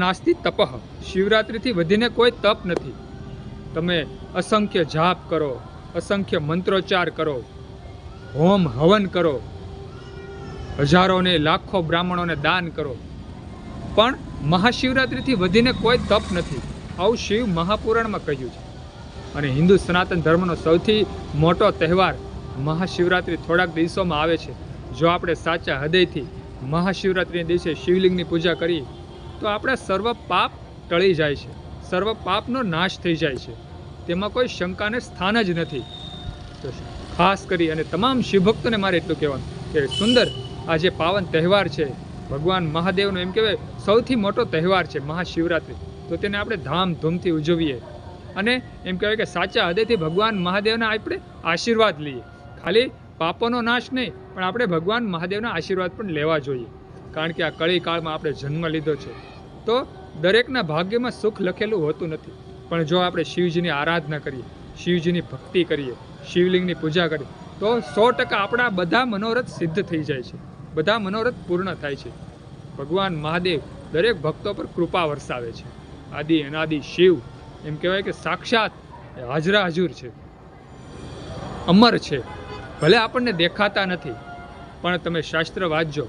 નાસ્તિ તપઃ, શિવરાત્રિથી વધીને કોઈ તપ નથી. તમે અસંખ્ય જાપ કરો, અસંખ્ય મંત્રોચ્ચાર કરો, હોમ હવન કરો, હજારોને લાખો બ્રાહ્મણોને દાન કરો, પણ મહાશિવરાત્રિથી વધીને કોઈ તપ નથી. આવું શિવ મહાપુરાણમાં કહ્યું છે. અને હિન્દુ સનાતન ધર્મનો સૌથી મોટો તહેવાર મહાશિવરાત્રિ થોડાક દિવસોમાં આવે છે. જો આપણે સાચા હૃદયથી મહાશિવરાત્રિના દિવસે શિવલિંગની પૂજા કરીએ તો આપણા સર્વ પાપ ટળી જાય છે, સર્વ પાપનો નાશ થઈ જાય છે. તેમાં કોઈ શંકાને સ્થાન જ નથી. તો ખાસ કરી અને તમામ શિવભક્તોને મારે એટલું કહેવાનું કે સુંદર આ જે પાવન તહેવાર છે, ભગવાન મહાદેવનો એમ કહેવાય સૌથી મોટો તહેવાર છે મહાશિવરાત્રિ, તો તેને આપણે ધામધૂમથી ઉજવીએ અને એમ કહેવાય કે સાચા હૃદયથી ભગવાન મહાદેવના આપણે આશીર્વાદ લઈએ. ખાલી પાપોનો નાશ નહીં, પણ આપણે ભગવાન મહાદેવના આશીર્વાદ પણ લેવા જોઈએ. કારણ કે આ કળી કાળમાં આપણે જન્મ લીધો છે, તો દરેકના ભાગ્યમાં સુખ લખેલું હોતું નથી. પણ જો આપણે શિવજીની આરાધના કરીએ, શિવજીની ભક્તિ કરીએ, શિવલિંગની પૂજા કરીએ, તો 100% આપણા બધા મનોરથ સિદ્ધ થઈ જાય છે, બધા મનોરથ પૂર્ણ થાય છે. ભગવાન મહાદેવ દરેક ભક્તો પર કૃપા વરસાવે છે. આદિ અનાદિ શિવ એમ કહેવાય કે સાક્ષાત હાજરા હજુર છે, અમર છે. ભલે આપણને દેખાતા નથી, પણ તમે શાસ્ત્ર વાંચજો,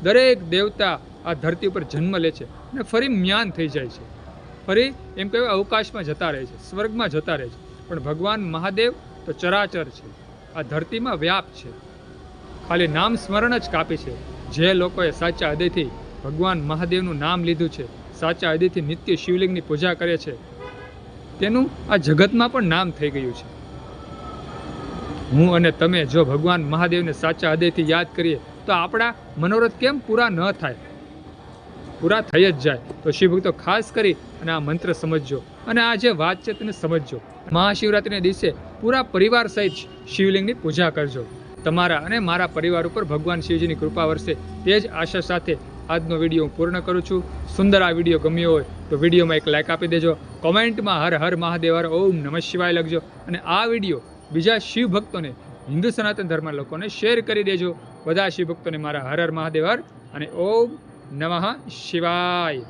દરેક દેવતા આ ધરતી ઉપર જન્મ લે છે અને ફરી મ્યાન થઈ જાય છે, ફરી એમ કહેવાય અવકાશમાં જતા રહે છે, સ્વર્ગમાં જતા રહે છે. પણ ભગવાન મહાદેવ તો ચરાચર છે, આ ધરતીમાં વ્યાપ છે, ખાલી નામ સ્મરણ જ કાપી છે. જે લોકોએ સાચા હૃદયથી ભગવાન મહાદેવનું નામ લીધું છે, સાચા હૃદયથી નિત્ય શિવલિંગની પૂજા કરે છે, તેનું આ જગતમાં પણ નામ થઈ ગયું છે. હું અને તમે જો ભગવાન મહાદેવને સાચા હૃદયથી યાદ કરીએ તો આપણા મનોરથ કેમ પૂરા ન થાય? પૂરા થઈ જ જાય. તો શિવભક્તો ખાસ કરી અને આ મંત્ર સમજજો અને આ જે વાત છે તેને સમજજો. મહાશિવરાત્રિના દિવસે પૂરા પરિવાર સહિત શિવલિંગની પૂજા કરજો. તમારા અને મારા પરિવાર ઉપર ભગવાન શિવજીની કૃપા વરસે તે જ આશા સાથે આજનો વિડીયો હું પૂર્ણ કરું છું. સુંદર આ વિડીયો ગમ્યો હોય તો વિડીયોમાં એક લાઇક આપી દેજો, કોમેન્ટમાં હર હર મહાદેવ હર ઓમ નમઃ શિવાય લખજો અને આ વિડીયો બીજા શિવ ભક્તોને, હિન્દુ સનાતન ધર્મ લોકોને શેર કરી દેજો. બધા શિવ ભક્તોને મારા હર હર મહાદેવ હર અને ઓમ નમઃ શિવાય.